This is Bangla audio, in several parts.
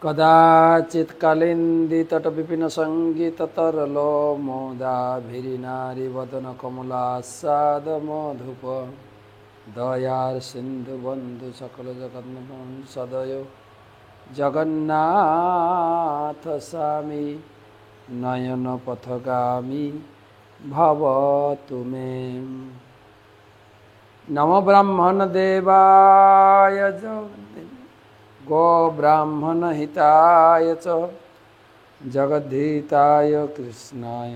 कदाचित् कालिन्दीतटविपिनसङ्गीततरलो मोदाभिरिनारीवदनकमलास्सादमधुप दयार सिन्धु बन्धु सकल जगन्नाथ जगन्नाथ स्वामी नयन पथगामी भवतु मे। नमो ब्राह्मण देवाय गो ब्राह्मण हिताय च जगद्धिताय कृष्णाय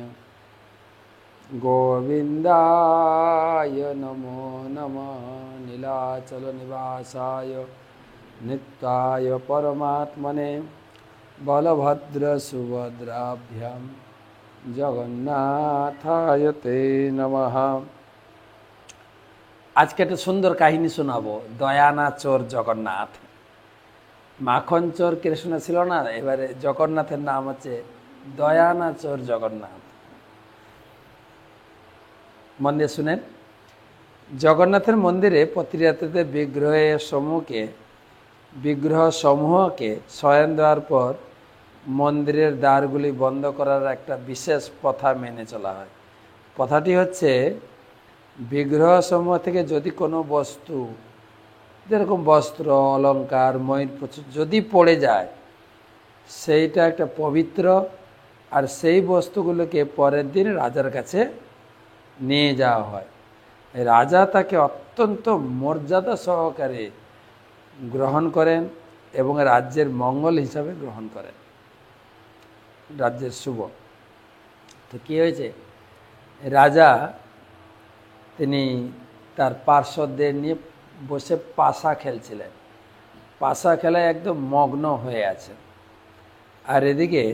गोविंदाय नमो नमः। नीलाचल निवासाय नित्याय परमात्मने बलभद्र सुभद्राभ्यां जगन्नाथाय ते नमः। आज के एक सुंदर काहिनी शोनाबो दयाना चोर जगन्नाथ। माखन चोर कृष्ण छिलो ना, एबारे जगन्नाथेर नाम हच्छे दयाना चोर जगन्नाथ। मन दिए शुनेन। जगन्नाथेर मंदिरे प्रति रात्रिते विग्रह समूह के शयन देওয়ার पर मंदिरेर द्वारगुली बंद करार एक विशेष प्रथा मेने चला है। प्रथाटी हच्छे विग्रह समूह থেকে যদি কোনো বস্তু যেরকম বস্ত্র অলঙ্কার ময়ূরপুচ্ছ যদি পড়ে যায় সেইটা একটা পবিত্র, আর সেই বস্তুগুলোকে পরের দিন রাজার কাছে নিয়ে যাওয়া হয়। রাজা তাকে অত্যন্ত মর্যাদা সহকারে গ্রহণ করেন এবং রাজ্যের মঙ্গল হিসাবে গ্রহণ করেন, রাজ্যের শুভ। তো কি হয়েছে, রাজা তিনি তার পার্শ্বদের নিয়ে বসে পাশা খেলছিলেন। পাশা খেলায় একদম মগ্ন হয়ে আছেন। আর এদিকে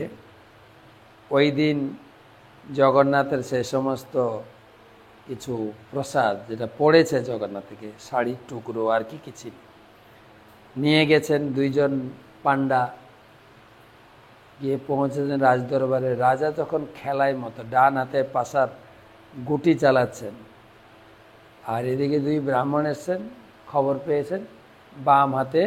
ওই দিন জগন্নাথের সেই সমস্ত কিছু প্রসাদ যেটা পড়েছে জগন্নাথ থেকে শাড়ির টুকরো আর কি কিছু নিয়ে গেছেন দুইজন পান্ডা, গিয়ে পৌঁছেছেন রাজদরবারে। রাজা তখন খেলায় মতো ডান হাতে পাশার গুটি চালাচ্ছেন, আর এদিকে দুই ব্রাহ্মণ এসেছেন, খবর পেয়েছেন, বাম হাতে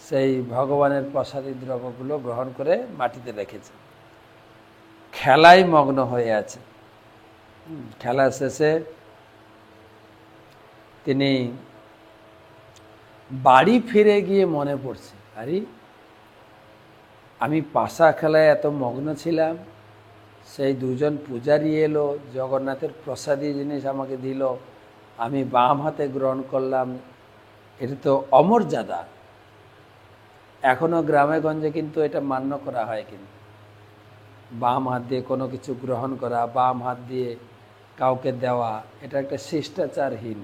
সেই ভগবানের প্রসাদী দ্রব্যগুলো গ্রহণ করে মাটিতে রেখেছে, খেলায় মগ্ন হয়ে আছে। খেলা শেষে তিনি বাড়ি ফিরে গিয়ে মনে পড়ছে, আরে আমি পাশা খেলায় এত মগ্ন ছিলাম, সেই দুজন পূজারী এলো, জগন্নাথের প্রসাদী জিনিস আমাকে দিল, আমি বাম হাতে গ্রহণ করলাম, এটা তো অমর্যাদা। এখনো গ্রামে গঞ্জে কিন্তু এটা মান্য করা হয়, কিন্তু বাম হাত দিয়ে কোনো কিছু গ্রহণ করা, বাম হাত দিয়ে কাউকে দেওয়া, এটা একটা শিষ্টাচারহীন।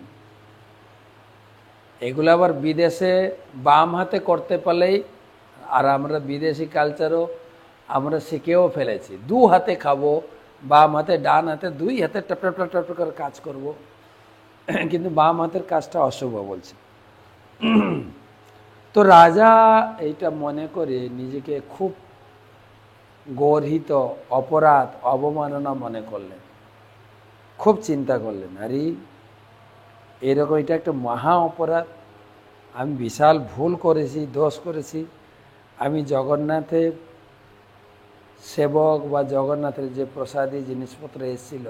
এগুলো আবার বিদেশে বাম হাতে করতে পারলেই, আর আমরা বিদেশি কালচারও আমরা শিখেও ফেলেছি, দু হাতে খাবো, বাম হাতে ডান হাতে দুই হাতে টপ টপ টপ টপ করে কাজ করব, কিন্তু বাম হাতের কাজটা অশুভ বলছে। তো রাজা এইটা মনে করে নিজেকে খুব গর্হিত, অপরাধ, অবমাননা মনে করলেন, খুব চিন্তা করলেন, আরে এরকম এটা একটা মহা অপরাধ, আমি বিশাল ভুল করেছি, দোষ করেছি। আমি জগন্নাথের সেবক বা জগন্নাথের যে প্রসাদী জিনিসপত্র এসেছিল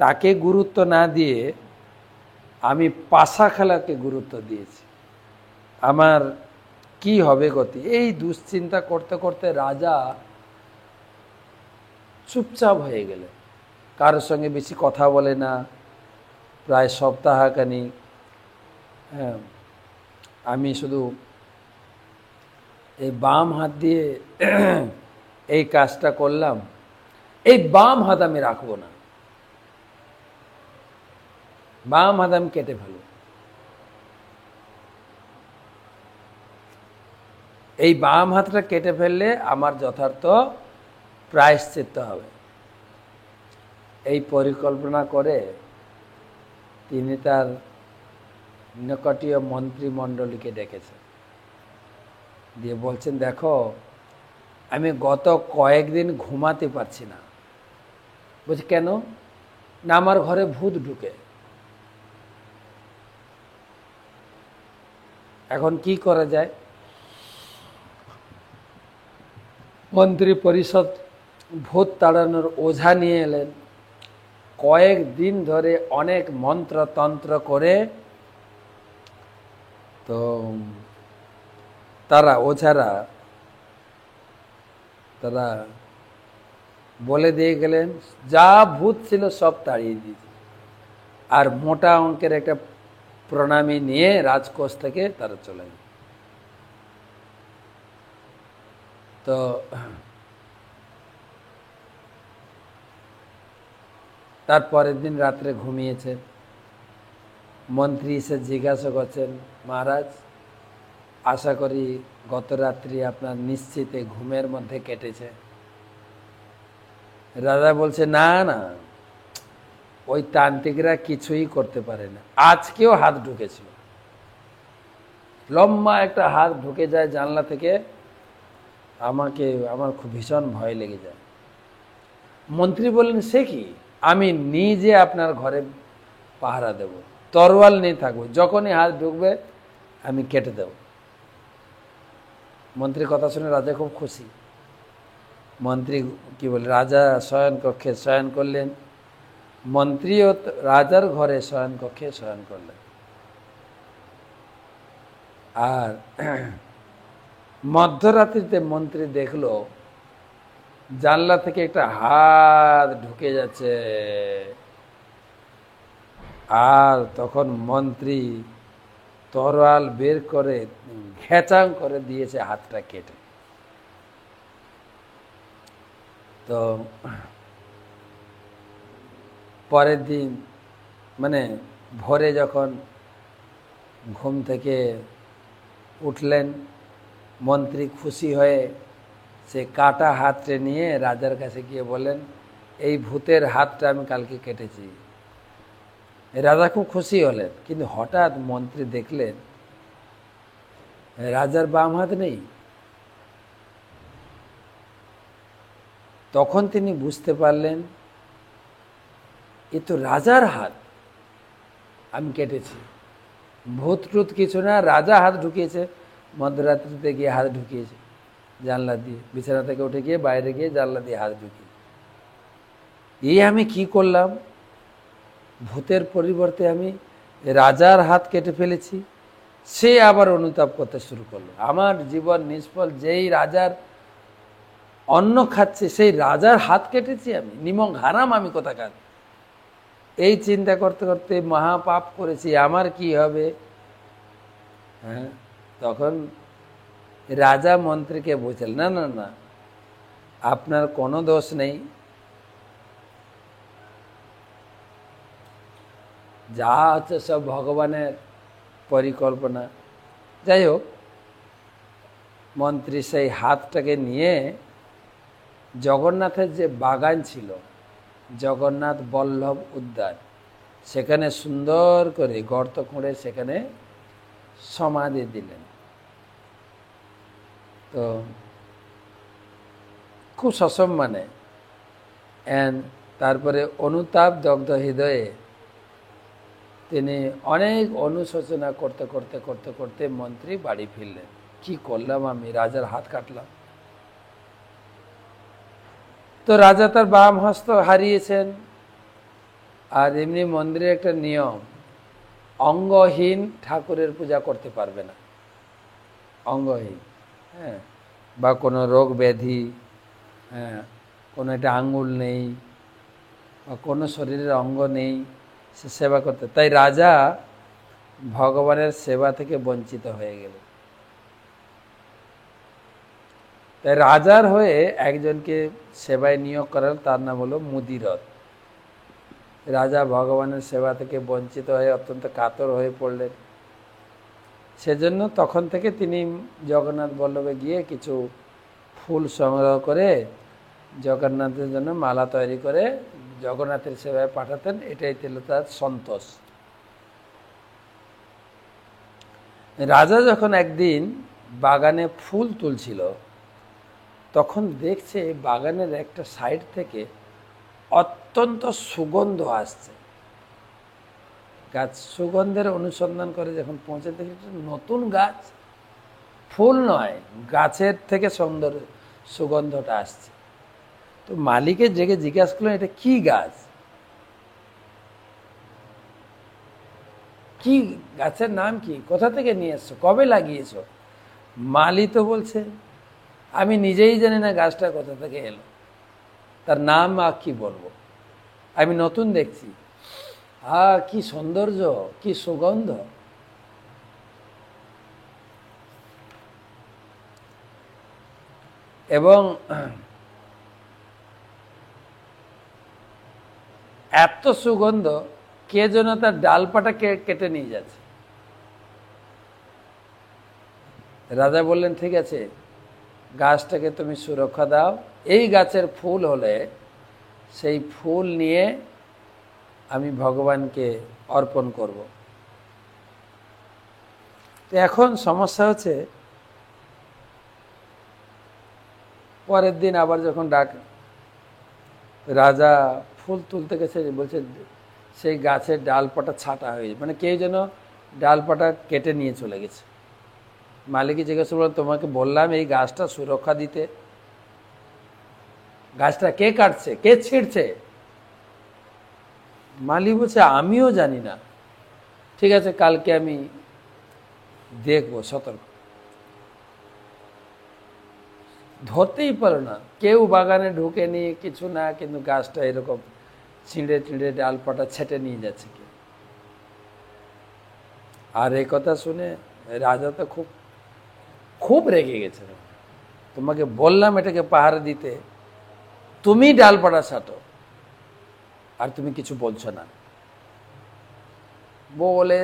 তাকে গুরুত্ব না দিয়ে আমি পাশা খেলাকে গুরুত্ব দিয়েছি, আমার কি হবে গতি। এই দুশ্চিন্তা করতে করতে রাজা চুপচাপ হয়ে গেলেন, কারোর সঙ্গে বেশি কথা বলে না, প্রায় সপ্তাহখানি। আমি শুধু এই বাম হাত দিয়ে এই কাজটা করলাম, এই বাম হাত আমি রাখবো না, বাম হাত আমি কেটে ফেলব। এই বাম হাতটা কেটে ফেললে আমার যথার্থ প্রায়শ্চিত্ত হবে। এই পরিকল্পনা করে তিনি তার নিকটীয় মন্ত্রিমণ্ডলীকে ডেকেছেন, দিয়ে বলছেন, দেখো আমি গত কয়েকদিন ঘুমাতে পারছি না। বলছি কেন? না আমার ঘরে ভূত ঢুকে। এখন কি করা যায়? মন্ত্রী পরিষদ ভূত তাড়ানোর ওঝা নিয়ে এলেন। কয়েকদিন ধরে অনেক মন্ত্রতন্ত্র করে তো তারা ওঝারা তারা বলে দিয়ে গেলেন যা ভূত ছিল সব তাড়িয়ে দিয়েছে, আর মোটা অঙ্কের একটা প্রণামী নিয়ে রাজকোষ থেকে তারা চলে গেল। তো তারপরের দিন রাত্রে ঘুমিয়েছেন। মন্ত্রী এসে জিজ্ঞাসা করছেন, মহারাজ আশা করি গত রাত্রি আপনার নিশ্চিত ঘুমের মধ্যে কেটেছে। রাজা বলছে, না না, ওই তান্ত্রিকরা কিছুই করতে পারে না। আজকেও হাত ঢুকেছিল, লম্বা একটা হাত ঢুকে যায় জানলা থেকে, আমার খুব ভীষণ ভয় লেগে যায়। মন্ত্রী বললেন, সে কি? আমি নিজে আপনার ঘরে পাহারা দেব, তরোয়াল নিয়ে থাকবো, যখনই হাত ঢুকবে আমি কেটে দেব। মন্ত্রীর কথা শুনে রাজা খুব খুশি। মন্ত্রী কি বলে, রাজা শয়ন কক্ষে শয়ন করলেন, মন্ত্রীও রাজার ঘরে শয়ন কক্ষে শয়ন করলেন। আর মধ্যরাত্রিতে মন্ত্রী দেখলো জানলা থেকে একটা হাত ঢুকে যাচ্ছে, আর তখন মন্ত্রী তরোয়াল বের করে ঘেচাং করে দিয়েছে হাতটা কেটে। তো পরের দিন মানে ভোরে যখন ঘুম থেকে উঠলেন, মন্ত্রী খুশি হয়ে সে কাটা হাতটা নিয়ে রাজার কাছে গিয়ে বলেন, এই ভূতের হাতটা আমি কালকে কেটেছি। রাজা খুব খুশি হলেন, কিন্তু হঠাৎ মন্ত্রী দেখলেন রাজার বাম হাত নেই। তখন তিনি বুঝতে পারলেন এ তো রাজার হাত আমি কেটেছি, ভূত টুত কিছু না, রাজা হাত ঢুকিয়েছে, মধ্যরাত্রিতে গিয়ে হাত ঢুকিয়েছে জানলা দিয়ে, বিছানা থেকে উঠে গিয়ে বাইরে গিয়ে জানলা দিয়ে হাত ঢুকিয়ে। এই আমি কি করলাম? ভূতের পরিবর্তে আমি রাজার হাত কেটে ফেলেছি। সে আবার অনুতাপ করতে শুরু করলো, আমার জীবন নিষ্ফল, যেই রাজার অন্ন খাচ্ছে সেই রাজার হাত কেটেছি আমি, নিমক হারাম আমি কোথাকার। এই চিন্তা করতে করতে মহাপাপ করেছি, আমার কি হবে? হ্যাঁ, তখন রাজা মন্ত্রীকে বলছেন, না না না, আপনার কোনো দোষ নেই, যা হচ্ছে সব ভগবানের পরিকল্পনা। যাই হোক, মন্ত্রী সেই হাতটাকে নিয়ে জগন্নাথের যে বাগান ছিল, জগন্নাথ বল্লভ উদ্যান, সেখানে সুন্দর করে গর্ত খুঁড়ে সেখানে সমাধি দিলেন। তো খুব সসম্মানে, তারপরে অনুতাপ দগ্ধ হৃদয়ে তিনি অনেক অনুশোচনা করতে করতে করতে করতে মন্ত্রী বাড়ি ফিরলেন। কি করলাম আমি, রাজার হাত কাটলাম। তো রাজা তার বাম হস্ত হারিয়েছেন। আর এমনি মন্দিরে একটা নিয়ম, অঙ্গহীন ঠাকুরের পূজা করতে পারবে না, অঙ্গহীন। হ্যাঁ, বা কোনো রোগ ব্যাধি, হ্যাঁ, কোনো একটা আঙ্গুল নেই বা কোনো শরীরের অঙ্গ নেই, সে সেবা করতে। তাই রাজা ভগবানের সেবা থেকে বঞ্চিত হয়ে গেল। তাই রাজার হয়ে একজনকে সেবায় নিয়োগ করার, তার নাম হলো মুদিরথ। রাজা ভগবানের সেবা থেকে বঞ্চিত হয়ে অত্যন্ত কাতর হয়ে পড়লেন। সেজন্য তখন থেকে তিনি জগন্নাথ বল্লভে গিয়ে কিছু ফুল সংগ্রহ করে জগন্নাথের জন্য মালা তৈরি করে জগন্নাথের সেবায় পাঠাতেন। এটাই ছিল তার সন্তোষ। রাজা যখন একদিন বাগানে ফুল তুলছিল, তখন দেখছে বাগানের একটা সাইড থেকে অত্যন্ত সুগন্ধ আসছে। গাছ সুগন্ধের অনুসন্ধান করে যখন পৌঁছে দেখে নতুন গাছ, ফুল নয়, গাছের থেকে সুগন্ধটা আসছে। তো মালিকের জেগে জিজ্ঞাসা করলেন, এটা কি গাছ, কি গাছের নাম কি, কোথা থেকে নিয়ে এসছো, কবে লাগিয়েছো? মালি তো বলছে, আমি নিজেই জানি না গাছটা কোথা থেকে এলো, তার নাম আর কি বলবো, আমি নতুন দেখছি। কি সৌন্দর্য, কি সুগন্ধ। এবং এত সুগন্ধ, কে যেন তার ডালপাটা কেটে নিয়ে যাচ্ছে। রাজা বললেন, ঠিক আছে, গাছটাকে তুমি সুরক্ষা দাও, এই গাছের ফুল হলে সেই ফুল নিয়ে আমি ভগবানকে অর্পণ করব। তো এখন সমস্যা হচ্ছে, পরের দিন আবার যখন রাজা ফুল তুলতে গেছে, বলছে সেই গাছের ডালপাটা ছাঁটা হয়ে, মানে কেউ যেন ডালপাটা কেটে নিয়ে চলে গেছে। মালিকই জিজ্ঞাসা করলেন, তোমাকে বললাম এই গাছটা সুরক্ষা দিতে, গাছটা কে কাটছে, কে ছিঁড়ছে? মালিক বলছে, আমিও জানি না। ঠিক আছে, কালকে আমি দেখবো, সতর্ক। ধরতেই পারো না, কেউ বাগানে ঢুকে নিয়ে কিছু না, কিন্তু গাছটা এরকম ছিঁড়ে ছিঁড়ে ডালপাটা ছেটে নিয়ে যাচ্ছে কি। আর এই কথা শুনে রাজা তো খুব খুব রেগে গেছে। তোমাকে বললাম এটাকে পাহারা দিতে, তুমি ডালপাটা ছাটো আর তুমি কিছু বলছো না। বলে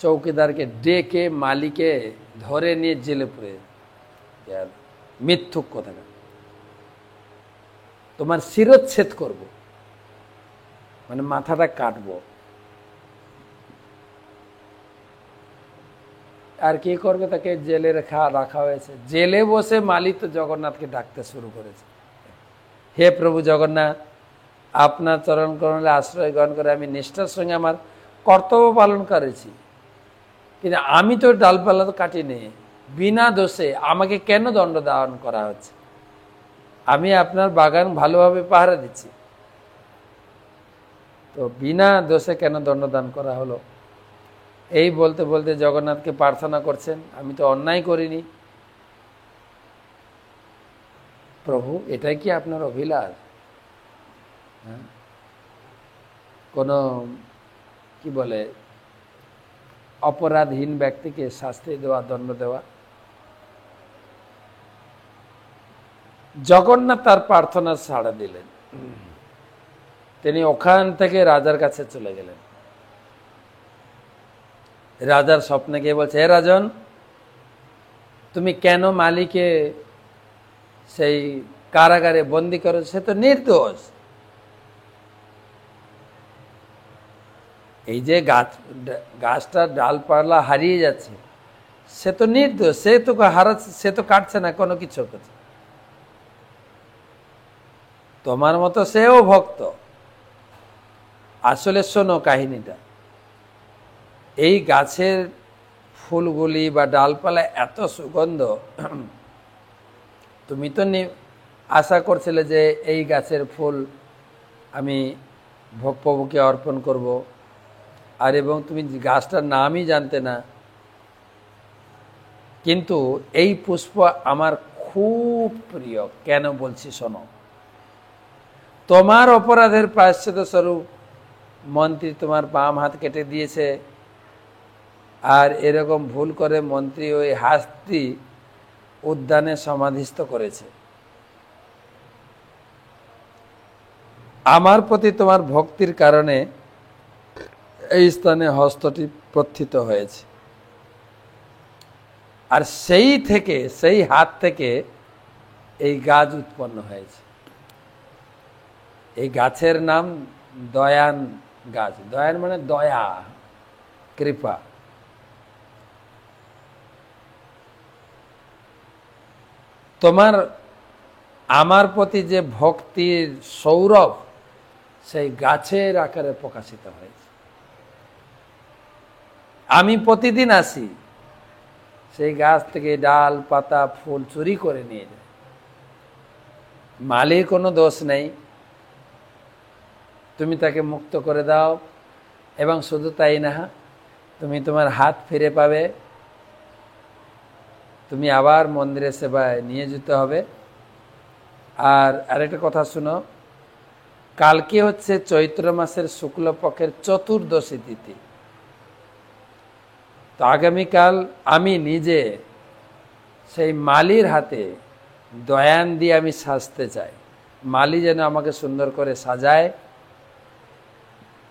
চৌকিদারকে ডেকে মালিকে ধরে নিয়ে জেলে পুরে, মিথ্যুক কথা, তোমার শিরচ্ছেদ করব, মানে মাথাটা কাটবো। আর কি করবে, তাকে জেলে রাখা হয়েছে। জেলে বসে মালি তো জগন্নাথকে ডাকতে শুরু করেছে, হে প্রভু জগন্নাথ, আপনার চরণ কমলে আশ্রয় গ্রহণ করে আমি নিষ্ঠার সঙ্গে আমার কর্তব্য পালন করেছি, কিন্তু আমি তো ডালপালা তো কাটিনি, বিনা দোষে আমাকে কেন দণ্ডদান করা হচ্ছে? আমি আপনার বাগান ভালোভাবে পাহারা দিচ্ছি, তো বিনা দোষে কেন দণ্ডদান করা হলো? এই বলতে বলতে জগন্নাথকে প্রার্থনা করছেন, আমি তো অন্যায় করিনি, প্রভু এটাই কি আপনার অভিলাষ? কোনো কি বলে অপরাধহীন ব্যক্তিকে শাস্তি দেওয়া, দণ্ড দেওয়া? জগন্নাথ তার প্রার্থনা সাড়া দিলেন, তিনি ওখান থেকে রাজার কাছে চলে গেলেন। রাজার স্বপ্নে গিয়ে বলছে, হে রাজন, তুমি কেন মালিকে সেই কারাগারে বন্দি করো? সে তো নির্দোষ। এই যে গাছটা ডালপালা হারিয়ে যাচ্ছে, সে তো নির্দোষ, সে তো হারাচ্ছে, সে তো কাটছে না কোনো কিছু করছে। তোমার মতো সেও ভক্ত। আসলে শোনো কাহিনীটা, এই গাছের ফুলগুলি বা ডালপালা এত সুগন্ধ, তুমি তো আশা করছিলে যে এই গাছের ফুল আমি প্রভুকে অর্পণ করব, আর এবং তুমি গাছটার নামই জানতে না, কিন্তু এই পুষ্প আমার খুব প্রিয়। কেন বলছি শোনো, তোমার অপরাধের প্রায়শ্চিত্ত স্বরূপ মন্ত্রী তোমার বাম হাত কেটে দিয়েছে, আর এরকম ভুল করে মন্ত্রী ওই হাতটি উদ্যানে সমাধিস্থ করেছে। আমার প্রতি তোমার ভক্তির কারণে এই স্থানে হস্তটি প্রথিত হয়েছে, আর সেই হাত থেকে এই গাছ উৎপন্ন হয়েছে। এই গাছের নাম দয়ান গাছ। দয়ান মানে দয়া, কৃপা। তোমার আমার প্রতি যে ভক্তির সৌরভ, সেই গাছের আকারে প্রকাশিত হয়েছে। আমি প্রতিদিন আসি, সেই গাছ থেকে ডাল পাতা ফুল চুরি করে নিয়ে যায়। মালির কোনো দোষ নেই, তুমি তাকে মুক্ত করে দাও, এবং শুধু তাই না, তুমি তোমার হাত ফিরে পাবে, তুমি আবার মন্দিরের সেবায় নিয়োজিত হবে। আর আরেকটা কথা শুনো, কালকে হচ্ছে চৈত্র মাসের শুক্লপক্ষের চতুর্দশী তিথি। তো আগামীকাল আমি নিজে সেই মালির হাতে দয়ান দিয়ে আমি সাজতে চাই। মালি যেন আমাকে সুন্দর করে সাজায়।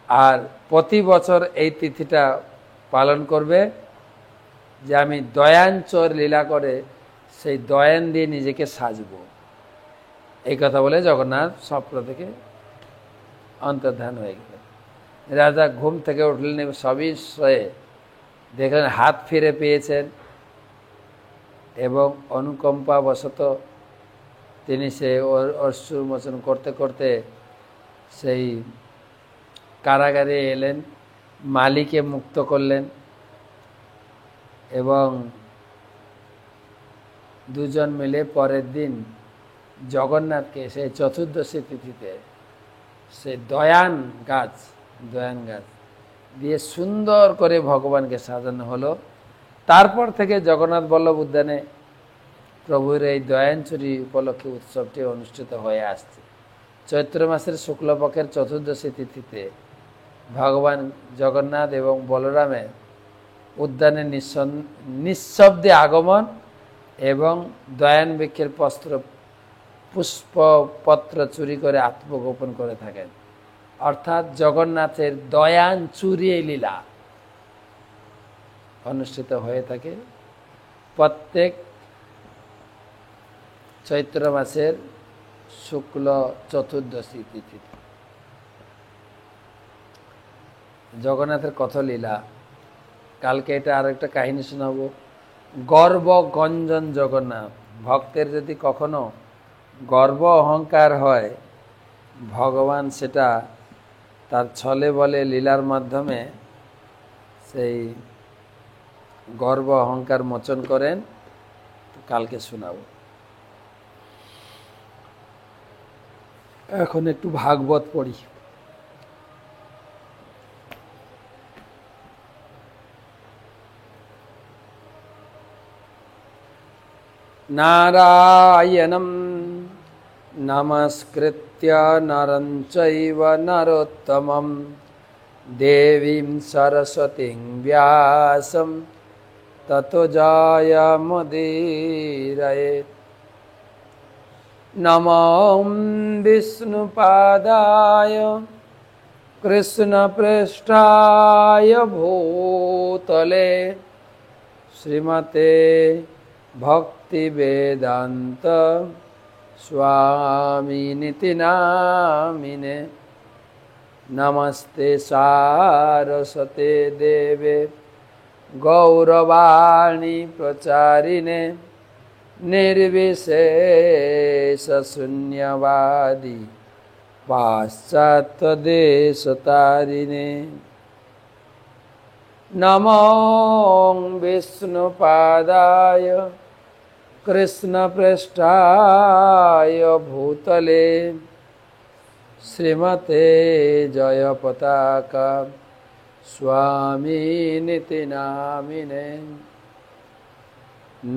আর প্রতি বছর এই তিথিটা পালন করবে যে আমি দয়ান চোর লীলা করে সেই দয়ান দিয়ে নিজেকে সাজব। এই কথা বলে জগন্নাথ স্বপ্ন থেকে অন্তর্ধান হয়ে গেলেন। রাজা ঘুম থেকে উঠলেন এবং সবই শোয়ে দেখলেন হাত ফিরে পেয়েছেন, এবং অনুকম্পাবশত তিনি সে অশ্রু মোচন করতে করতে সেই কারাগারে এলেন, মালিকে মুক্ত করলেন, এবং দুজন মিলে পরের দিন জগন্নাথকে সেই চতুর্দশী তিথিতে সেই দয়ান গাছ দিয়ে সুন্দর করে ভগবানকে সাজানো হলো। তারপর থেকে জগন্নাথ বল্লভ উদ্যানে প্রভুর এই দয়ান চুরি উপলক্ষে উৎসবটি অনুষ্ঠিত হয়ে আসছে। চৈত্র মাসের শুক্লপক্ষের চতুর্দশী তিথিতে ভগবান জগন্নাথ এবং বলরামের উদ্যানে নিঃশব্দে আগমন এবং দয়ান বৃক্ষের পুষ্পপত্র চুরি করে আত্মগোপন করে থাকেন। অর্থাৎ জগন্নাথের দয়ান চুরি লীলা অনুষ্ঠিত হয়ে থাকে প্রত্যেক চৈত্র মাসের শুক্ল চতুর্দশী তিথিতে। জগন্নাথের কত লীলা, কালকে এটা আর একটা কাহিনী শোনাবো। গর্ব গঞ্জন জগন্নাথ। ভক্তের যদি কখনো গর্ব অহংকার হয়, ভগবান সেটা তার ছলে বলে লীলার মাধ্যমে সেই গর্ব অহংকার মোচন করেন। কালকে শোনাবো। এখন একটু ভাগবত পড়ি। নারায়ণং নমস্কৃত্য নরং চৈব নরোত্তমং দেবীং সরস্বতীং ব্যাসং ততো জয়মুদীরয়েৎ। নমো বিষ্ণুপাদায় কৃষ্ণপৃষ্ঠায় ভূতলে শ্রীমতে ভক্তিবেদান্ত স্বামিনিতি নামিনে। নমস্তে সারস্বতে দেবে গৌরবাণী প্রচারিণে নির্বিশেষ শূন্যবাদী পাশ্চাত্য দেশতারিণে। নমো বিষ্ণুপাদায় কৃষ্ণপৃষ্ঠায় ভূতলে শ্রীমতে জয়পতাকা স্বামিনিতি নামিনে।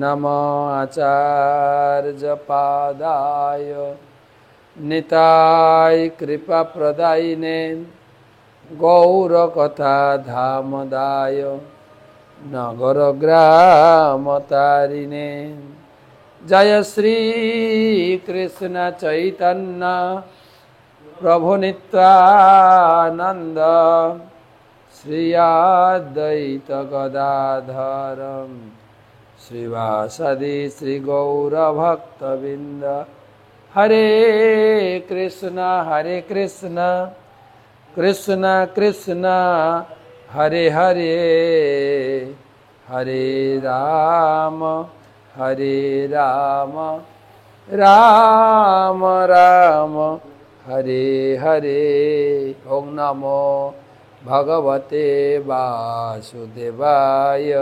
নমো আচার্যপাদায় নিতাই কৃপাপ্রদায়িনে গৌরকথা ধামদায় নগরগ্রামতারিণে। জয় শ্রী কৃষ্ণ চৈতন্য প্রভু নিত্যানন্দ শ্রী অদ্বৈত গদাধর শ্রীবাসাদি শ্রী গৌরভক্তবৃন্দ। হরে কৃষ্ণ কৃষ্ণ কৃষ্ণ হরে হরে, হরে রাম রাম রাম হরে হরে। ওং নমো ভগবতে বাসুদেবায়।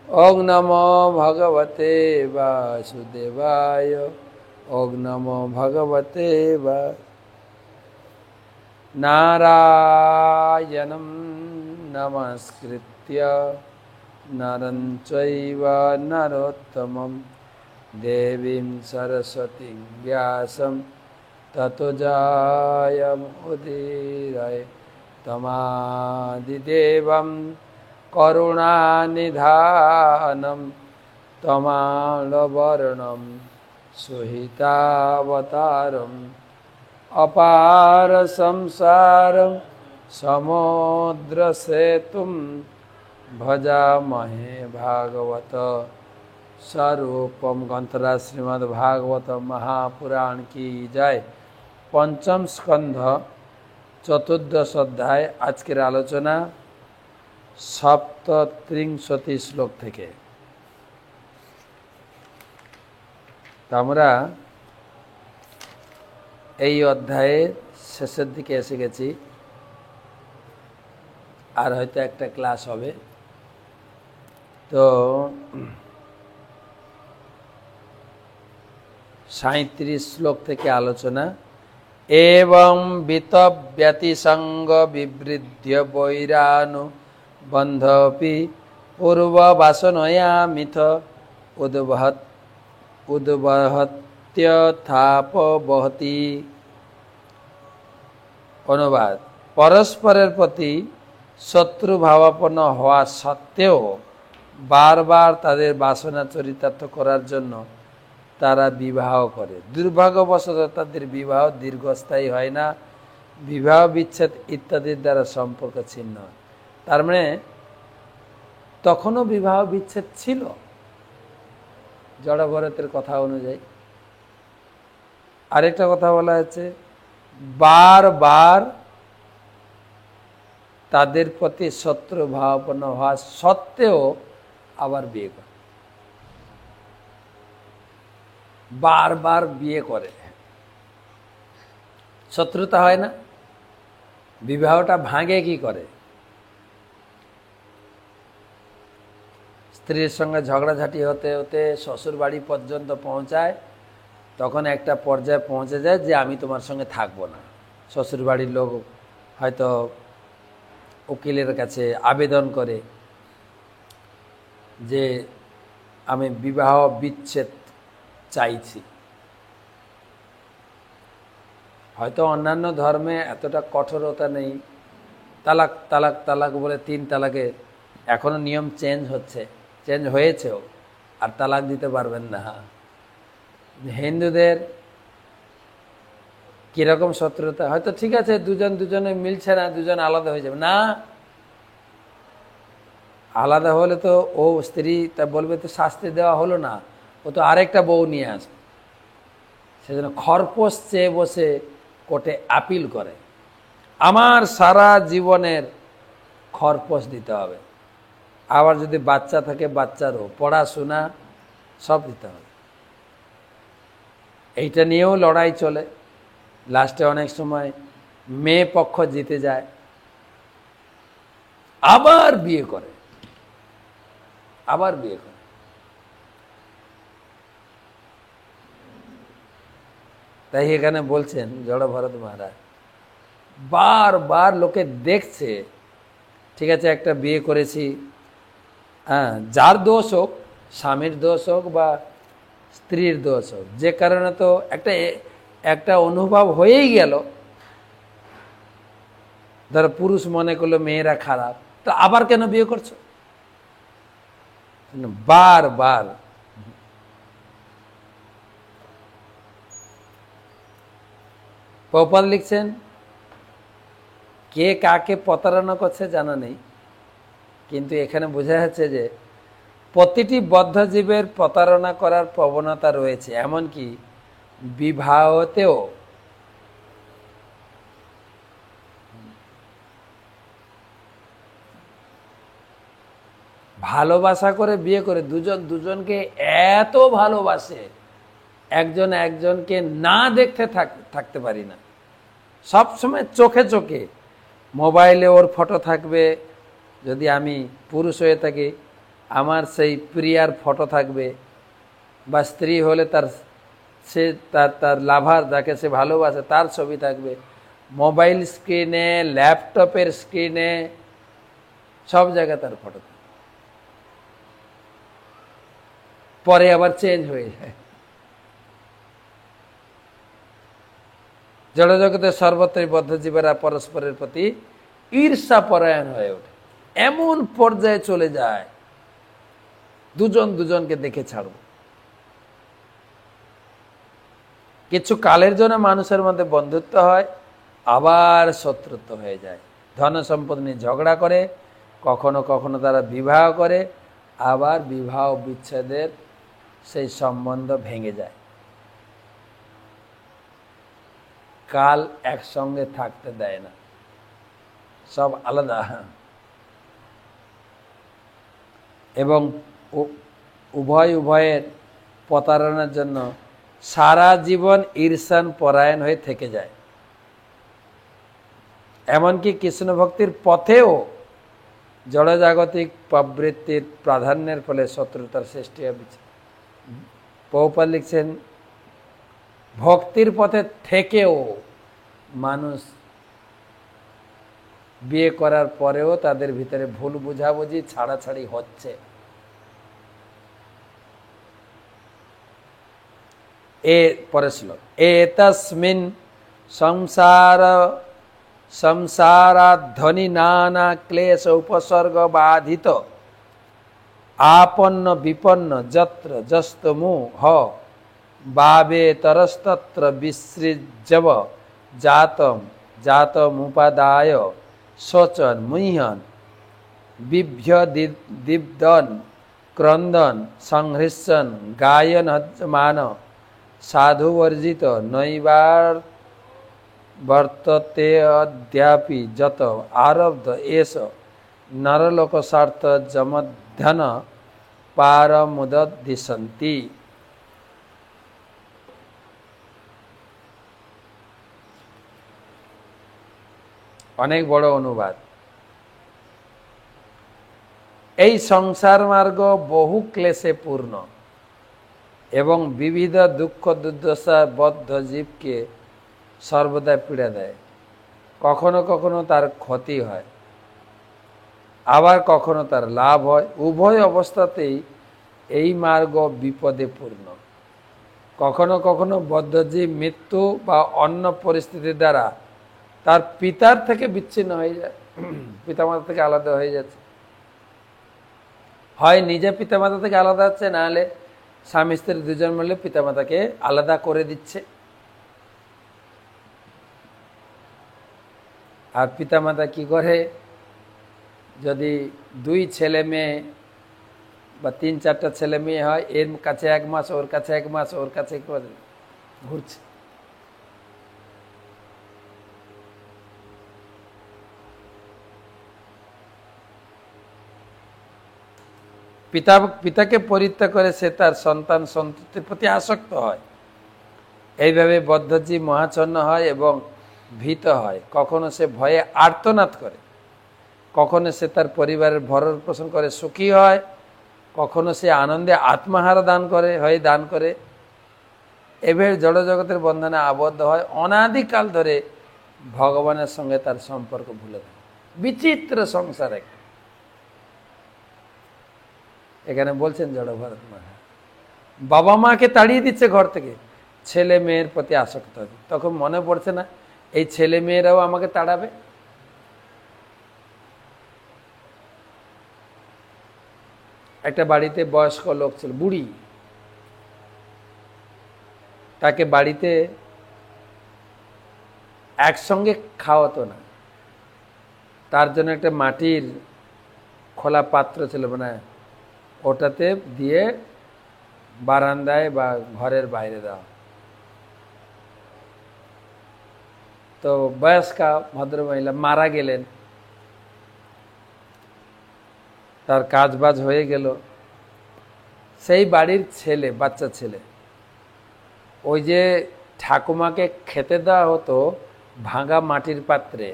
ওং নমো ভগবতে বাসুদেবায়। ওং নমো ভগবতে নারায়ণং নমস্কৃত্য নরং চৈব নরোত্তমং দেবীং সরস্বতীং ব্যাসং ততো জয়মুদীরয়ে। তমাদিদেবং করুণানিধানম তমালবর্ণম সুহিতাবতারম অপার সংসারম সমুদ্র সেতুম ভজামহে ভাগবত स्वरूपम। ग्रंथराज श्रीमद् भागवत महापुराण की जय। पंचम स्कंध चतुर्दश अध्याय आजकेर आलोचना सप्तत्रिंशति श्लोक थेके। आमरा এই অধ্যায়ের শেষের দিকে এসে গেছি। আর হয়তো একটা ক্লাস হবে। তো 37 শ্লোক থেকে আলোচনা। एवं वितव्यतिसंग विवृद्ध वैरानु बंधपि पूर्ववासनया मिथ उद्वहत्यथापवहति। अनुवाद। परस्परेर प्रति शत्रु भावापन्न हवा सत्त्वेও बारबार तादेर बासना चरितार्थ करार जन्य तारा विवाह करे। दुर्भाग्यवशत तादेर विवाह दीर्घस्थायी हय ना, विवाह विच्छेद इत्यादिर द्वारा सम्पर्क छिन्न हय। तार माने तखनो विवाह विच्छेद छिलो जड़भरतेर कथा अनुयायी। आरेकटा कथा बला हच्छे बार बार तादेर प्रति शत्रु भावापन्न हওয়া सत्त्वेও आबार बिये करे, बार बार बिये करे। शत्रुता है ना, विवाहटा भांगे कि करे। स्त्रीर संगे झगड़ाझाटी होते होते शशुर बाड़ी पर्यन्त पहुँचाय, तखन एकटा पर्याये पहुँचे जाए जे आमी तोमार संगे थाकबो ना। शशुर बाड़ीर लोक हयतो उकिलेर काछे आवेदन करे जे आमी विवाह विच्छेद चाइछि। হয়তো অন্যান্য ধর্মে এতটা কঠোরতা নেই, তালাক তালাক তালাক বলে 3 তালাকে এখনো নিয়ম চেঞ্জ হচ্ছে, চেঞ্জ হয়েছেও, আর তালাক দিতে পারবেন না। হিন্দুদের কিরকম শত্রুতা, হয়তো ঠিক আছে দুজন দুজনে মিলছে না, দুজন আলাদা হয়ে যাবে না। আলাদা হলে তো ও স্ত্রী তা বলবে তো শাস্তি দেওয়া হলো না, ও তো আরেকটা বউ নিয়ে আসবে। সেজন্য খরপোশ চেয়ে বসে কোর্টে আপিল করে, আমার সারা জীবনের খরপোশ দিতে হবে। আবার যদি বাচ্চা থাকে বাচ্চারও পড়াশোনা সব দিতে হবে। এইটা নিয়েও লড়াই চলে। লাস্টে অনেক সময় মেয়ে পক্ষ জিতে যায়, আবার বিয়ে করে, আবার বিয়ে করে। তাই এখানে বলছেন জড়ভরত মহারাজ বার বার লোকে দেখছে, ঠিক আছে একটা বিয়ে করেছি, হ্যাঁ যার দোষ হোক, স্বামীর দোষ হোক বা স্ত্রীর দোষ হোক, যে কারণে তো একটা অনুভব হয়েই গেল। ধরো পুরুষ মনে করলো মেয়েরা খারাপ, তো আবার কেন বিয়ে করছো? বার বার প্রপাত লিখছেন কে কাকে প্রতারণা করছে জানা নেই, কিন্তু এখানে বোঝা যাচ্ছে যে প্রতিটি বদ্ধজীবের প্রতারণা করার প্রবণতা রয়েছে, এমনকি বিবাহতেও। ভালোবাসা করে বিয়ে করে দুজন দুজনকে এত ভালোবাসে, একজন একজনকে না দেখতে থাকতে পারি না। সব সময় চোখে চোখে, মোবাইলে ওর ফটো থাকবে, যদি আমি পুরুষ হয়ে থাকি আমার সেই প্রিয়ার ফটো থাকবে, বা স্ত্রী হলে তার সে তার তার লাভার যাকে সে ভালোবাসে তার ছবি থাকবে, মোবাইল স্ক্রিনে, ল্যাপটপের স্ক্রিনে, সব জায়গায় তার ফটো থাকবে। পরে আবার চেঞ্জ হয়ে যায়। জড়জগতের সর্বত্রই বদ্ধজীবেরা পরস্পরের প্রতি ঈর্ষা পরায়ণ হয়ে ওঠে, এমন পর্যায়ে চলে যায় দুজন দুজনকে দেখে ছাড়ব। কিছু কালের জন্য মানুষের মধ্যে বন্ধুত্ব হয়, আবার শত্রুত্ব হয়ে যায়। ধন সম্পদ নিয়ে ঝগড়া করে, কখনো কখনো তারা বিবাহ করে, আবার বিবাহ বিচ্ছেদের সেই সম্বন্ধ ভেঙে যায়। কাল একসঙ্গে থাকতে দেয় না, সব আলাদা। এবং উভয়ের প্রতারণার জন্য সারা জীবন ঈর্ষান পরায়ণ হয়ে থেকে যায়। এমনকি কৃষ্ণ ভক্তির পথেও জড়জাগতিক প্রবৃত্তির প্রাধান্যের ফলে শত্রুতার সৃষ্টি হয়েছে। প্রভুপাদ লিখছেন, ভক্তির পথে থেকেও মানুষ বিয়ে করার পরেও তাদের ভিতরে ভুল বুঝাবুঝি, ছাড়াছাড়ি হচ্ছে। পরের শ্লোক, এতস্মিন সংসারাধ্বনি নানা ক্লেশ উপসর্গ বাধিত আপন্ন বিপন্ন যত্র যস্তমু হ বাবে তরস্তত্র বিসৃজব জাতমুপাদায় শোচন মুহ্যন বিভ্যদিব্দন ক্রন্দন সংহৃষ্যন গায়নহ্যমান সাধুবর্জিত নৈবার বর্ততে অদ্যাপি যত আরব্ধ এষ নরলোক স্বার্থ যমধ্যন পারমুদদিশন্তি। অনেক বড় অনুবাদ। এই সংসার মার্গ বহু ক্লেশে পূর্ণ এবং বিবিধ দুঃখ দুর্দশা বদ্ধ জীবকে সর্বদা পীড়া দেয়। কখনো কখনো তার ক্ষতি হয়, আবার কখনো তার লাভ হয়। উভয় অবস্থাতেই এই মার্গ বিপদে পূর্ণ। কখনো কখনো বদ্ধজীব মৃত্যু বা অন্য পরিস্থিতির দ্বারা তার পিতার থেকে বিচ্ছিন্ন হয়ে যায়, পিতামাতা থেকে আলাদা হয়ে যাচ্ছে। হয় নিজে পিতামাতা থেকে আলাদা হচ্ছে, না হলে স্বামী স্ত্রী দুজন মিলে পিতামাতাকে আলাদা করে দিচ্ছে। আর পিতামাতা কি করে, যদি দুই ছেলে মেয়ে বা 3-4টা ছেলে মেয়ে হয়, এর কাছে 1 মাস, ওর কাছে 1 মাস, ওর কাছে ঘুরছে। পিতাকে পরিত্যাগ করে সে তার সন্তান সন্ততির প্রতি আসক্ত হয়। এইভাবে বদ্ধজীব মহাচ্ছন্ন হয় এবং ভীত হয়। কখনো সে ভয়ে আর্তনাদ করে, কখনো সে তার পরিবারের ভরণ পোষণ করে সুখী হয়, কখনো সে আনন্দে আত্মাহারা দান করে। এভাবে জড়জগতের বন্ধনে আবদ্ধ হয়, অনাদিকাল ধরে ভগবানের সঙ্গে তার সম্পর্ক ভুলে যায়। বিচিত্র সংসার একটা। এখানে বলছেন জড়ভরত মা বাবা মাকে তাড়িয়ে দিচ্ছে ঘর থেকে, ছেলে মেয়ের প্রতি আসক্ত হবে। তখন মনে পড়ছে না এই ছেলে মেয়েরাও আমাকে তাড়াবে? একটা বাড়িতে বয়স্ক লোক ছিল, বুড়ি, তাকে বাড়িতে একসঙ্গে খাওয়াতো না। তার জন্য একটা মাটির খোলা পাত্র ছিল, মানে ওটাতে দিয়ে বারান্দায় বা ঘরের বাইরে দেওয়া। তো বয়স্কা ভদ্রমহিলা মারা গেলেন, তার কাজবাজ হয়ে গেল। সেই বাড়ির ছেলে, বাচ্চা ছেলে, ওই যে ঠাকুমাকে খেতে দেওয়া হতো ভাঙা মাটির পাত্রে,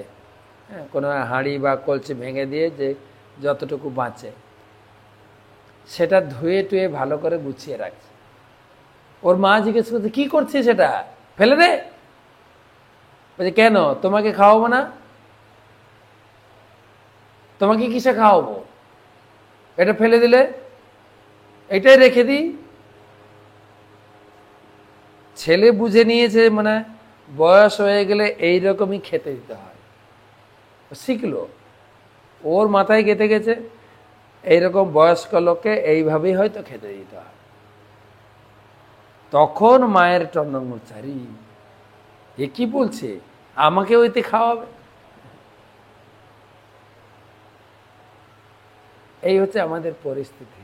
কোনো হাঁড়ি বা কলসি ভেঙে দিয়ে যে যতটুকু বাঁচে, সেটা ধুয়ে টুয়ে ভালো করে গুছিয়ে রাখছে। ওর মা জিজ্ঞেস করছে, কি করছিস সেটা? ফেলে দে। বলছে, কেন? তোমাকে খাওয়াবো না? তোমাকে কিসে খাওয়াবো? এটা ফেলে দিলে, এটাই রেখে দিই। ছেলে বুঝে নিয়েছে মানে বয়স হয়ে গেলে এইরকমই খেতে দিতে হয়, শিখলো। ওর মাথায় গেঁথে গেছে এইরকম বয়স্ক লোককে এইভাবেই হয়তো খেতে দিতে হয়। তখন মায়ের টন্নমূর্ছারি, এ কি বলছে, আমাকে ওইতে খাওয়াবে? এই হচ্ছে আমাদের পরিস্থিতি।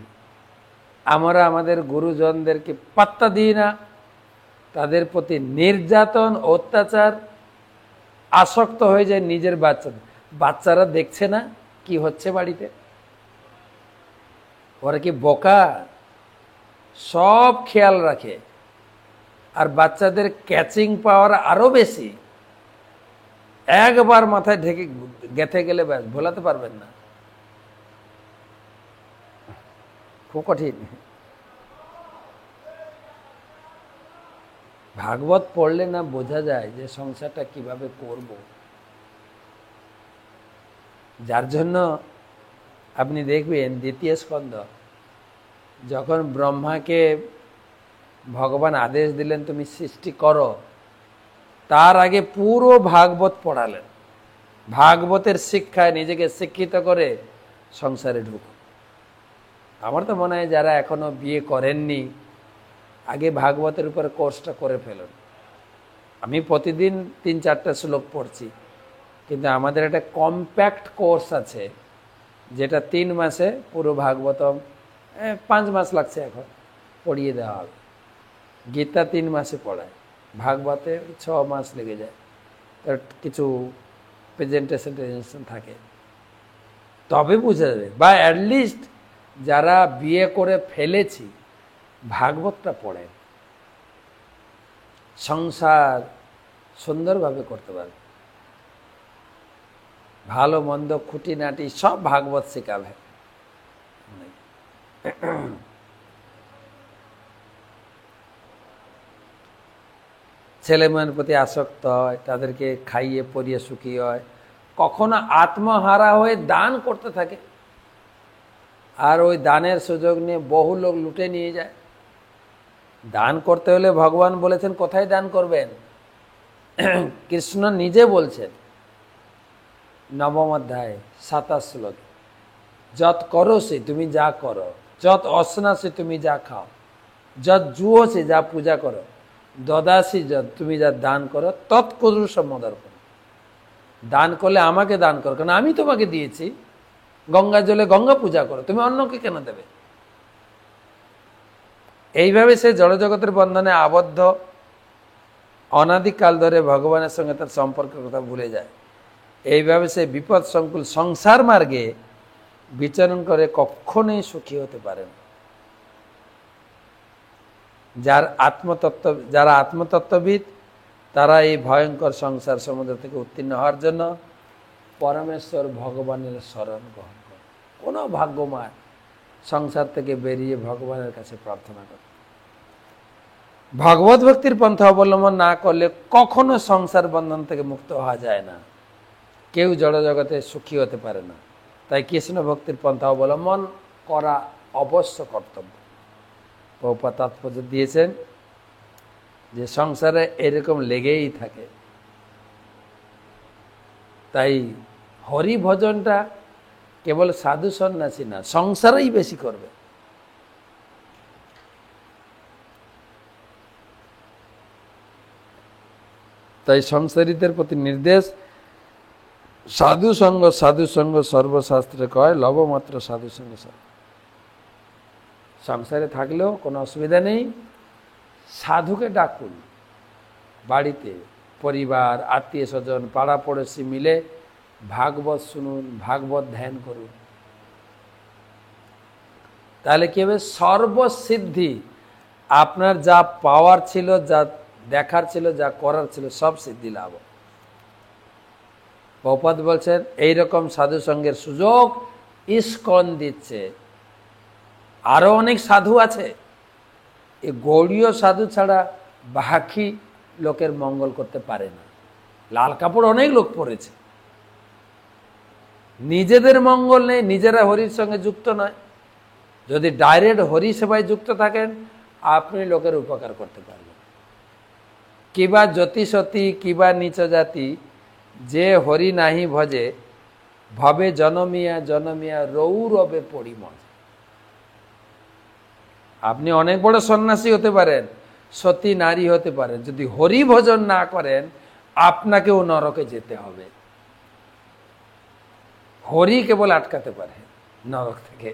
আমরা আমাদের গুরুজনদেরকে পাত্তা দিই না, তাদের প্রতি নির্যাতন অত্যাচার, আসক্ত হয়ে যায় নিজের বাচ্চাদের। বাচ্চারা দেখছে না কি হচ্ছে বাড়িতে? ওরা কি বোকা? সব খেয়াল রাখে। আর বাচ্চাদের ক্যাচিং পাওয়ার আরো বেশি। একবার মাথায় ঢেকে গেঁথে গেলে ব্যাস, ভোলাতে পারবেন না। খুব কঠিন। ভাগবত পড়লে না বোঝা যায় যে সংসারটা কিভাবে করব। যার জন্য আপনি দেখবেন দ্বিতীয় স্কন্ধ, যখন ব্রহ্মাকে ভগবান আদেশ দিলেন তুমি সৃষ্টি করো, তার আগে পুরো ভাগবত পড়ালেন। ভাগবতের শিক্ষায় নিজেকে শিক্ষিত করে সংসারে ঢুকো। আমার তো মনে হয় যারা এখনো বিয়ে করেননি, আগে ভাগবতের উপর কোর্সটা করে ফেলুন। আমি প্রতিদিন 3-4টা শ্লোক পড়ছি, কিন্তু আমাদের একটা কম্প্যাক্ট কোর্স আছে যেটা 3 মাসে পুরো ভাগবতম, 5 মাস লাগছে এখন, পড়িয়ে দেওয়া হবে। গীতা 3 মাসে পড়ায়, ভাগবতে 6 মাস লেগে যায়। তার কিছু প্রেজেন্টেশন থাকে, তবে বোঝা যাবে। বা অ্যাটলিস্ট যারা বিয়ে করে ফেলেছি, ভাগবতটা পড়ে সংসার সুন্দরভাবে করতে পারবে। ভালো মন্দ খুঁটিনাটি সব ভাগবত শেখাবে। ছেলে মেয়ের প্রতি আসক্ত হয়, তাদেরকে খাইয়ে পরিয়ে সুখী হয়, কখনো আত্মহারা হয়ে দান করতে থাকে, আর ওই দানের সুযোগ নিয়ে বহু লোক লুটে নিয়ে যায়। দান করতে হলে ভগবান বলেছেন কোথায় দান করবেন? কৃষ্ণ নিজে বলছেন 9ম অধ্যায় 27 শ্লোক, যত করো সে তুমি যা করো, যত অসনা সে তুমি যা খাও, যত জুয়ো সে যা পূজা করো, দদাসী যত তুমি যা দান করো, তৎকুরু সম্মোদর করো। দান করলে আমাকে দান করো, কারণ আমি তোমাকে দিয়েছি। গঙ্গা জলে গঙ্গা পূজা করো, তুমি অন্যকে কেন দেবে? এইভাবে সে জড়জগতের বন্ধনে আবদ্ধ, অনাদিকাল ধরে ভগবানের সঙ্গে তার সম্পর্কের কথা ভুলে যায়। এইভাবে সে বিপদ সংকুল সংসার মার্গে বিচরণ করে কখনোই সুখী হতে পারে না। যারা আত্মতত্ত্ববিদ, তারা এই ভয়ঙ্কর সংসার সমুদ্র থেকে উত্তীর্ণ হওয়ার জন্য পরমেশ্বর ভগবানের শরণ গ্রহণ করে। কোনো ভাগ্যবান সংসার থেকে বেরিয়ে ভগবানের কাছে প্রার্থনা করে। ভগবত ভক্তির পন্থা অবলম্বন না করলে কখনো সংসার বন্ধন থেকে মুক্ত হওয়া যায় না। কেউ জড়জগতে সুখী হতে পারে না। তাই কৃষ্ণ ভক্তির পন্থা অবলম্বন করা অবশ্য কর্তব্য। প্রভুপাদ তাৎপর্য দিয়েছেন যে সংসারে এরকম লেগেই থাকে। তাই হরি ভজনটা কেবল সাধু সন্ন্যাসী না, সংসারেই বেশি করবে। তাই সংসারীদের প্রতি নির্দেশ, সাধু সঙ্গ সর্বশাস্ত্রে কয়, লবমাত্র সাধু সঙ্গ। সংসারে থাকলেও কোনো অসুবিধা নেই, সাধুকে ডাকুন। বাড়িতে পরিবার, আত্মীয় স্বজন, পাড়া পড়োশি মিলে ভাগবত শুনুন, ভাগবত ধ্যান করুন। তাহলে কি হবে? সর্বসিদ্ধি, আপনার যা পাওয়ার ছিল, যা দেখার ছিল, যা করার ছিল, সব সিদ্ধি লাভ। প্রভুপাদ বলছেন এইরকম সাধু সঙ্গের সুযোগ ইস্কন দিচ্ছে। আরো অনেক সাধু আছে, এই গৌড়ীয় সাধু ছাড়া বাকি লোকের মঙ্গল করতে পারে না। লাল কাপড় অনেক লোক পরেছে, নিজেদের মঙ্গল নেই, নিজেরা হরির সঙ্গে যুক্ত নয়। যদি ডাইরেক্ট হরি সেবায় যুক্ত থাকেন, আপনি লোকের উপকার করতে পারবেন। কিবা জ্যোতি সতী কিবা নিচ জাতি, যে হরি নাহি ভজে, ভবে জনমিয়া জনমিয়া রৌরবে পরিমল। আপনি অনেক বড় সন্ন্যাসী হতে পারেন, সতী নারী হতে পারেন, যদি হরি ভজন না করেন আপনাকেও নরকে যেতে হবে। হরি কেবল আটকাতে পারে নরক থেকে।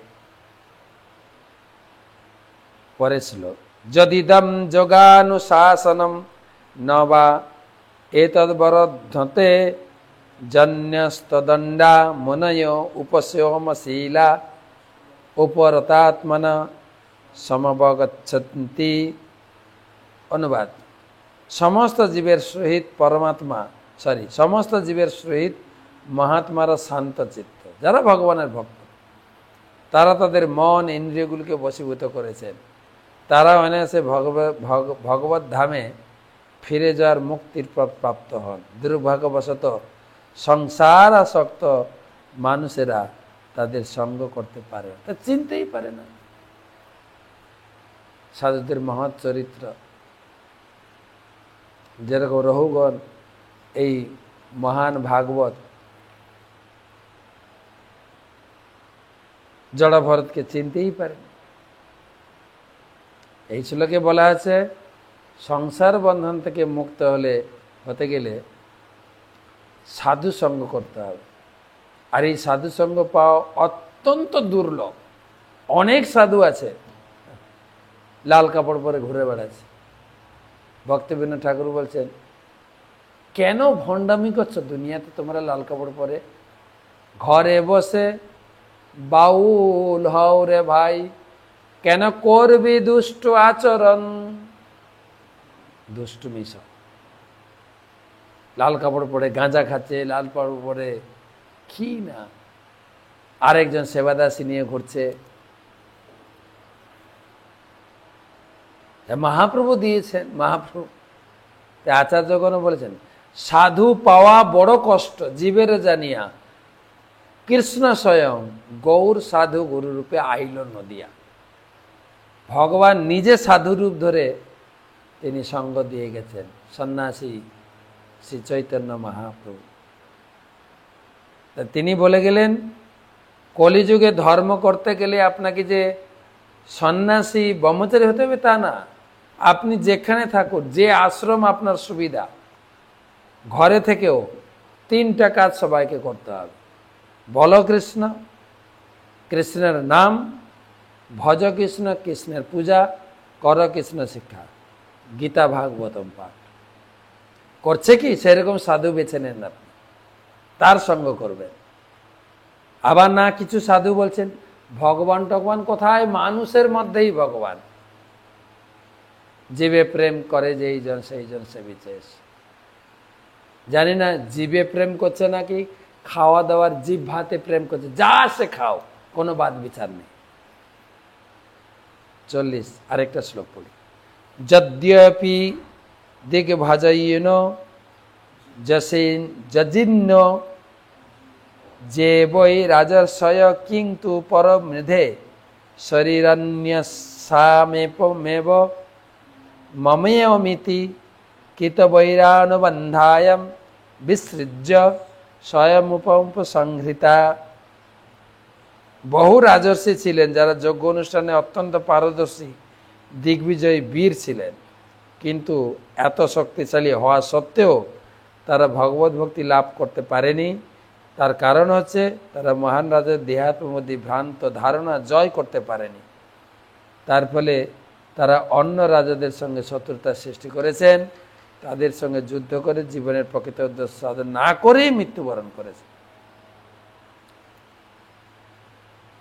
পরে ছিল যদিদম যোগানুশাসনম নবা এতদ্বরদ্ধতে জন্যস্তদণ্ডা মুনয় উপশমশীলা উপরতাত্মনা সমবগচ্ছন্তি। অনুবাদ: সমস্ত জীবের সহিত পরমাত্মা সমস্ত জীবের সহিত মহাত্মারা শান্ত চিত্ত, যারা ভগবানের ভক্ত, তারা তাদের মন ইন্দ্রিয়গুলিকে বশীভূত করেছেন। তারা অনায়াসে ভগবত ধামে ফিরে যাওয়ার মুক্তির প্রাপ্ত হন। দুর্ভাগ্যবশত সংসার আসক্ত মানুষেরা তাদের সঙ্গ করতে পারে, তা চিনতেই পারে না। সাধুদের মহৎ চরিত্র, যেরকম রহুগণ এই মহান ভাগবত জড় ভরতকে চিনতেই পারে না। এই শ্লোকে বলা আছে সংসার বন্ধন থেকে মুক্ত হতে গেলে সাধু সঙ্গ করতে হবে। আর এই সাধু সঙ্গ পাওয়া অত্যন্ত দুর্লভ। অনেক সাধু আছে লাল কাপড় পরে ঘুরে বেড়াচ্ছে। ভক্তিবিনোদ ঠাকুর বলছেন, কেন ভণ্ডামি করছো দুনিয়াতে তোমরা লাল কাপড় পরে? ঘরে বসে বাউল হও রে ভাই, কেন করবি দুষ্ট আচরণ? দুষ্টুমি সব। লাল কাপড় পরে গাঁজা খাচ্ছে, লাল কাপড় পরে কি না, আরেকজন সেবাদাসী নিয়ে ঘুরছে। মহাপ্রভু দিয়েছেন, মহাপ্রভু আচার্যগণ বলেছেন, সাধু পাওয়া বড় কষ্ট জীবের জানিয়া, কৃষ্ণ স্বয়ং গৌর সাধু গুরু রূপে আইল নদিয়া। ভগবান নিজে সাধু রূপ ধরে তিনি সঙ্গ দিয়ে গেছেন, সন্ন্যাসী শ্রী চৈতন্য মহাপ্রভু। তিনি বলে গেলেন, কলিযুগে ধর্ম করতে গেলে আপনাকে যে সন্ন্যাসী ব্রহ্মচারী হতে হবে তা না। আপনি যেখানে থাকুন, যে আশ্রম আপনার সুবিধা, ঘরে থেকেও 3টা কাজ সবাইকে করতে হবে। বলো কৃষ্ণ, কৃষ্ণের নাম, ভজ কৃষ্ণ, কৃষ্ণের পূজা, কর কৃষ্ণ শিক্ষা, গীতা ভাগবতম পাঠ। করছে কি? সেরকম সাধু বেছে নেন আপনি, তার সঙ্গ করবেন। আবার না, কিছু সাধু বলছেন ভগবান টগবান কোথায়, মানুষের মধ্যেই ভগবান। জীবে প্রেম করে যেই জন সেই জন সে বিশেষ। জানি না জীবে প্রেম করছে নাকি খাওয়া দাওয়ার জিভ ভাতে প্রেম করছে, যা সে খাও, কোনো বাদ বিচার নেই। 40 আরেকটা শ্লোক পড়ি। যদ্যপি দিগ্ভাজয়িন যজিন্ন যে বৈ রাজর্ষয় কিন্তু পরমৃধে শরীরন্যসামেব মমেয়মিতি কিতবৈরানুবন্ধায়ম বিসৃজ্য স্বয়মুপসংহৃতা। বহু রাজর্ষি ছিলেন যারা যজ্ঞ অনুষ্ঠানে অত্যন্ত পারদর্শী, দিগ্বিজয়ী বীর ছিলেন, কিন্তু এত শক্তিশালী হওয়া সত্ত্বেও তারা ভগবত ভক্তি লাভ করতে পারেনি। তার কারণ হচ্ছে তারা মহান রাজার দেহাত্মবোধী ভ্রান্ত ধারণা জয় করতে পারেনি। তার ফলে তারা অন্য রাজাদের সঙ্গে শত্রুতা সৃষ্টি করেছেন, তাদের সঙ্গে যুদ্ধ করে জীবনের প্রকৃত উদ্দেশ্য সাধন না করেই মৃত্যুবরণ করেছে।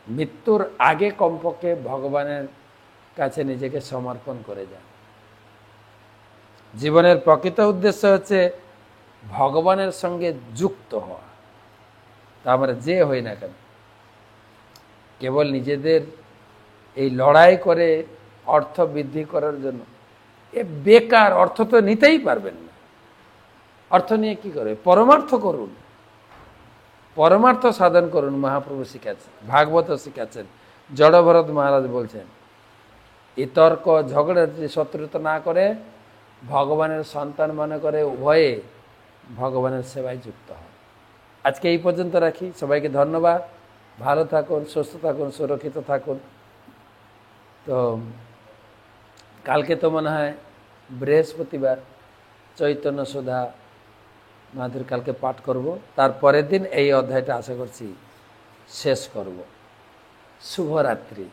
মৃত্যুর আগে কমপক্ষে ভগবানের কাছে নিজেকে সমর্পণ করে যান। জীবনের প্রকৃত উদ্দেশ্য হচ্ছে ভগবানের সঙ্গে যুক্ত হওয়া। তা আমরা যে হই না কেন, কেবল নিজেদের এই লড়াই করে অর্থ বৃদ্ধি করার জন্য, এ বেকার। অর্থ তো নিতেই পারবেন না, অর্থ নিয়ে কি করে? পরমার্থ করুন, পরমার্থ সাধন করুন। মহাপ্রভু শিখাচ্ছেন, ভাগবত শিখাচ্ছেন, জড়ভরত মহারাজ বলছেন এই তর্ক ঝগড়া শত্রুতা না করে ভগবানের সন্তান মনে করে উভয়ে ভগবানের সেবায় যুক্ত হয়। আজকে এই পর্যন্ত রাখি। সবাইকে ধন্যবাদ। ভালো থাকুন, সুস্থ থাকুন, সুরক্ষিত থাকুন। তো কালকে তো মনে হয় বৃহস্পতিবার, চৈতন্য সুধা মাধুর কালকে পাঠ করব। তারপরের দিন এই অধ্যায়টা আশা করছি শেষ করব। শুভরাত্রি।